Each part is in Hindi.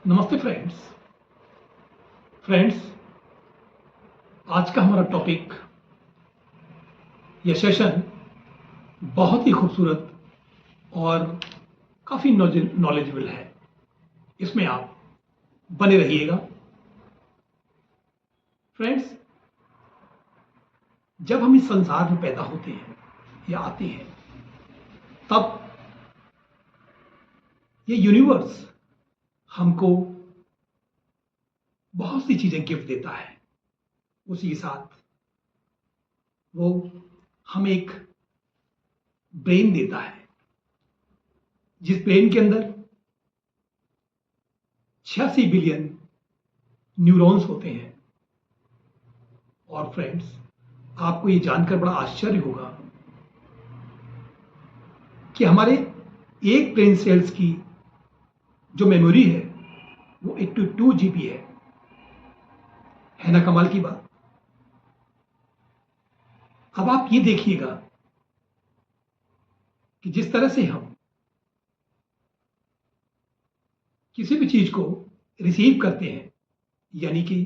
नमस्ते फ्रेंड्स। आज का हमारा टॉपिक यह सेशन बहुत ही खूबसूरत और काफ़ी नॉलेजेबल है। इसमें आप बने रहिएगा। फ्रेंड्स, जब हम इस संसार में पैदा होते हैं या आते हैं, तब ये यूनिवर्स हमको बहुत सी चीज़ें गिफ्ट देता है। उसी के साथ वो हमें एक ब्रेन देता है, जिस ब्रेन के अंदर 86 बिलियन न्यूरॉन्स होते हैं। और फ्रेंड्स, आपको ये जानकर बड़ा आश्चर्य होगा कि हमारे एक ब्रेन सेल्स की जो मेमोरी है वो 82 GB है ना? कमाल की बात। अब आप ये देखिएगा कि जिस तरह से हम किसी भी चीज को रिसीव करते हैं, यानी कि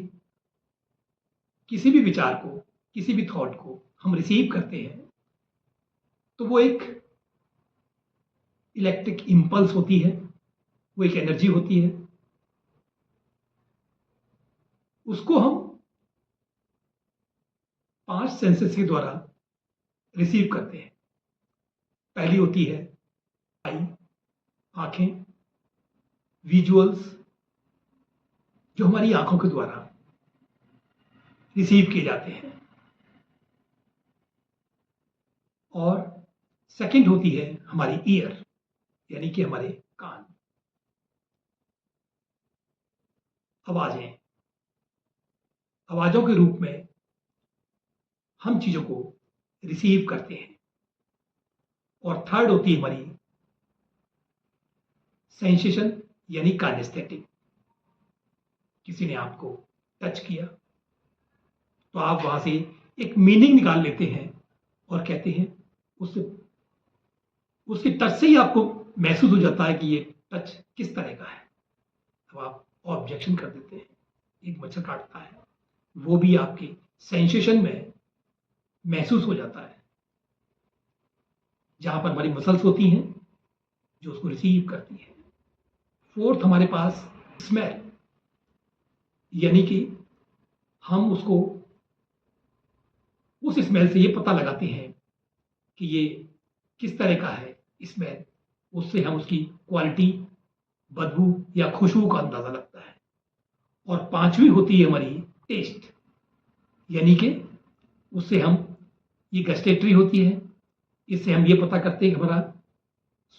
किसी भी विचार को, किसी भी थॉट को हम रिसीव करते हैं, तो वो एक इलेक्ट्रिक इंपल्स होती है, वो एक एनर्जी होती है। उसको हम 5 सेंसेस के द्वारा रिसीव करते हैं। पहली होती है आई, आंखें, विजुअल्स, जो हमारी आंखों के द्वारा रिसीव किए जाते हैं। और सेकंड होती है हमारी ईयर, यानी कि हमारे कान। आवाजों के रूप में हम चीजों को रिसीव करते हैं। और थर्ड होती है हमारी सेंसेशन, यानी काइनेस्थेटिक। किसी ने आपको टच किया तो आप वहां से एक मीनिंग निकाल लेते हैं और कहते हैं, उसके टच से ही आपको महसूस हो जाता है कि ये टच किस तरह का है। अब आप ऑब्जेक्शन कर देते हैं। एक मच्छर काटता है, वो भी आपके सेंसेशन में महसूस हो जाता है, जहां पर हमारी मसल्स होती हैं जो उसको रिसीव करती हैं। फोर्थ हमारे पास स्मेल, यानी कि हम उसको उस स्मेल से ये पता लगाते हैं कि ये किस तरह का है स्मेल। उससे हम उसकी क्वालिटी, बदबू या खुशबू का अंदाजा लगता है। और पांचवी होती है हमारी टेस्ट, यानी कि उससे हम, ये गस्टेटरी होती है, इससे हम ये पता करते हैं कि हमारा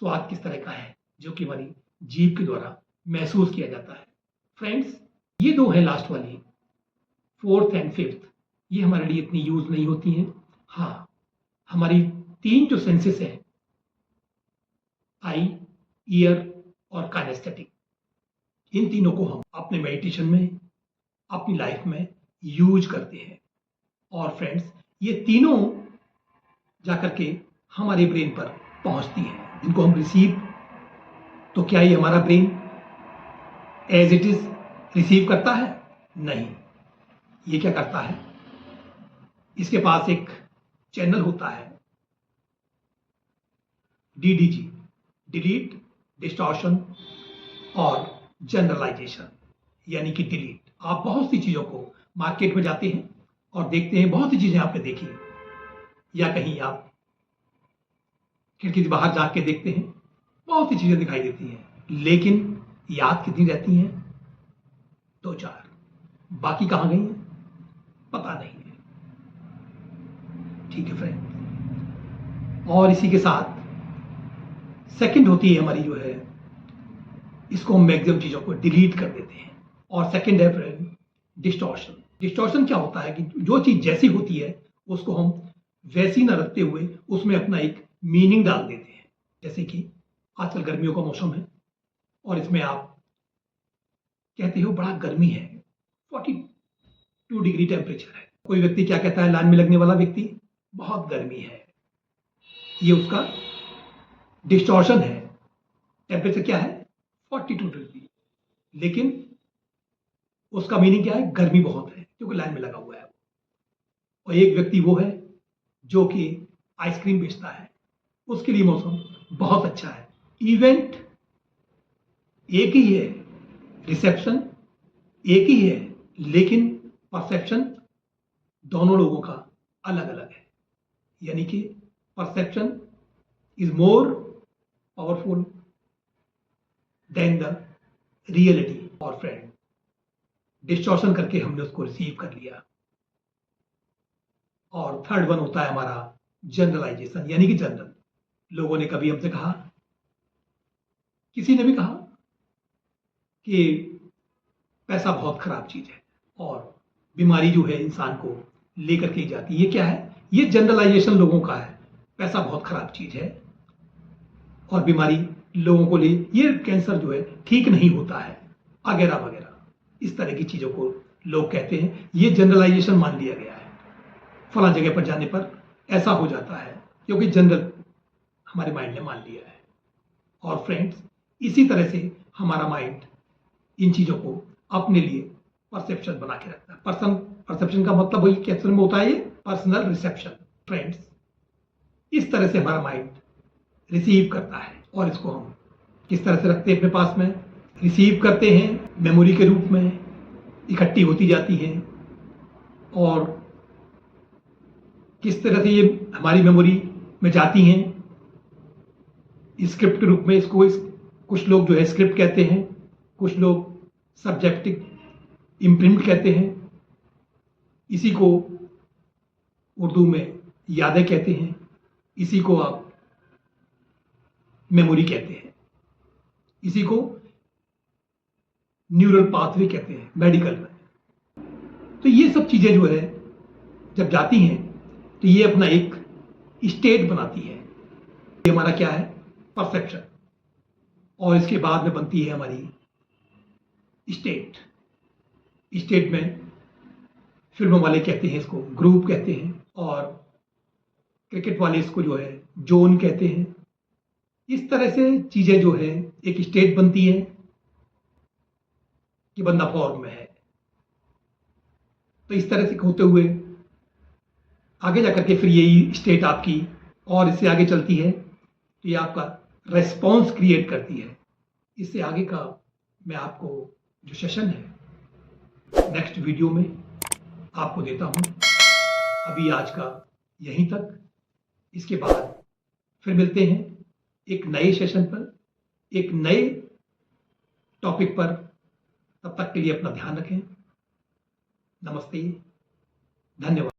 स्वाद किस तरह का है, जो कि हमारी जीभ के द्वारा महसूस किया जाता है। फ्रेंड्स, ये दो है लास्ट वाली, फोर्थ एंड फिफ्थ, ये हमारे लिए इतनी यूज नहीं होती हैं। हाँ, हमारी तीन जो सेंसेस हैं, आई, ईयर और काइनेस्थेटिक, इन तीनों को हम अपने मेडिटेशन में, अपनी लाइफ में यूज करते हैं। और फ्रेंड्स, ये तीनों जाकर के हमारे ब्रेन पर पहुंचती हैं, जिनको हम रिसीव। तो क्या ये हमारा brain as it is receive करता है? नहीं। ये क्या करता है, इसके पास एक चैनल होता है, DDG, डिलीट, डिस्टॉर्शन और जनरलाइजेशन, यानी कि डिलीट। आप बहुत सी चीजों को मार्केट में जाते हैं और देखते हैं, बहुत सी चीजें आपने देखी, या कहीं आप खिड़की से बाहर जाके देखते हैं, बहुत सी चीजें दिखाई देती हैं, लेकिन याद कितनी रहती हैं? 2-4। बाकी कहां गई हैं? पता नहीं है। ठीक है फ्रेंड। और इसी के साथ सेकंड होती है हमारी, जो है, इसको हम मैक्सिमम चीजों को डिलीट कर देते हैं। और सेकंड है फ्रेंड डिस्टॉर्शन। डिस्टॉर्शन क्या होता है कि जो चीज जैसी होती है उसको हम वैसी ना रखते हुए उसमें अपना एक मीनिंग डाल देते हैं। जैसे कि आजकल गर्मियों का मौसम है और इसमें आप कहते हो बड़ा गर्मी है, 42 डिग्री टेम्परेचर है। कोई व्यक्ति क्या कहता है, लाइन में लगने वाला व्यक्ति, बहुत गर्मी है। ये उसका डिस्टॉर्शन है। टेम्परेचर क्या है? 42 डिग्री। लेकिन उसका मीनिंग क्या है? गर्मी बहुत है क्योंकि लाइन में लगा हुआ है। और एक व्यक्ति वो है जो कि आइसक्रीम बेचता है, उसके लिए मौसम बहुत अच्छा है। इवेंट एक ही है, रिसेप्शन एक ही है, लेकिन परसेप्शन दोनों लोगों का अलग अलग है। यानी कि perception is more powerful than the reality. और फ्रेंड, डिस्टॉर्शन करके हमने उसको रिसीव कर लिया। और थर्ड वन होता है हमारा जनरलाइजेशन, यानी कि जनरल। लोगों ने कभी हमसे कहा, किसी ने भी कहा कि पैसा बहुत खराब चीज है और बीमारी जो है इंसान को लेकर के ही जाती है। ये क्या है? ये जनरलाइजेशन लोगों का है। पैसा बहुत खराब चीज है और बीमारी लोगों को ले, ये कैंसर जो है ठीक नहीं होता है, वगैरह वगैरह। इस तरह की चीजों को लोग कहते हैं। ये जनरलाइजेशन मान लिया गया है। फला जगह पर जाने पर ऐसा हो जाता है क्योंकि जनरल हमारे माइंड ने मान लिया है। और फ्रेंड्स, इसी तरह से हमारा माइंड इन चीजों को अपने लिए परसेप्शन बना के रखता है। परसेप्शन का मतलब वही कैप्शन में होता है, ये पर्सनल रिसेप्शन। फ्रेंड्स, इस तरह से हमारा माइंड रिसीव करता है। और इसको हम किस तरह से रखते हैं अपने पास में? रिसीव करते हैं मेमोरी के रूप में, इकट्ठी होती जाती हैं। और किस तरह से ये हमारी मेमोरी में जाती हैं? स्क्रिप्ट के रूप में। कुछ लोग जो है स्क्रिप्ट कहते हैं, कुछ लोग सब्जेक्टिव इम्प्रिंट कहते हैं, इसी को उर्दू में यादें कहते हैं, इसी को आप मेमोरी कहते हैं, इसी को न्यूरल पाथवे कहते हैं मेडिकल में। तो ये सब चीजें जो है जब जाती हैं तो ये अपना एक स्टेट बनाती है। ये हमारा क्या है? परसेप्शन। और इसके बाद में बनती है हमारी स्टेट। स्टेट में फिल्मों वाले कहते हैं इसको ग्रुप कहते हैं, और क्रिकेट वाले इसको जो है जोन कहते हैं। इस तरह से चीजें जो है एक स्टेट बनती है कि बंदा फॉर्म में है। तो इस तरह से होते हुए आगे जाकर के फिर यही स्टेट आपकी और इससे आगे चलती है तो ये आपका रेस्पॉन्स क्रिएट करती है। इससे आगे का मैं आपको जो सेशन है नेक्स्ट वीडियो में आपको देता हूं। अभी आज का यहीं तक। इसके बाद फिर मिलते हैं एक नए सेशन पर, एक नए टॉपिक पर। तब तक के लिए अपना ध्यान रखें। नमस्ते, धन्यवाद।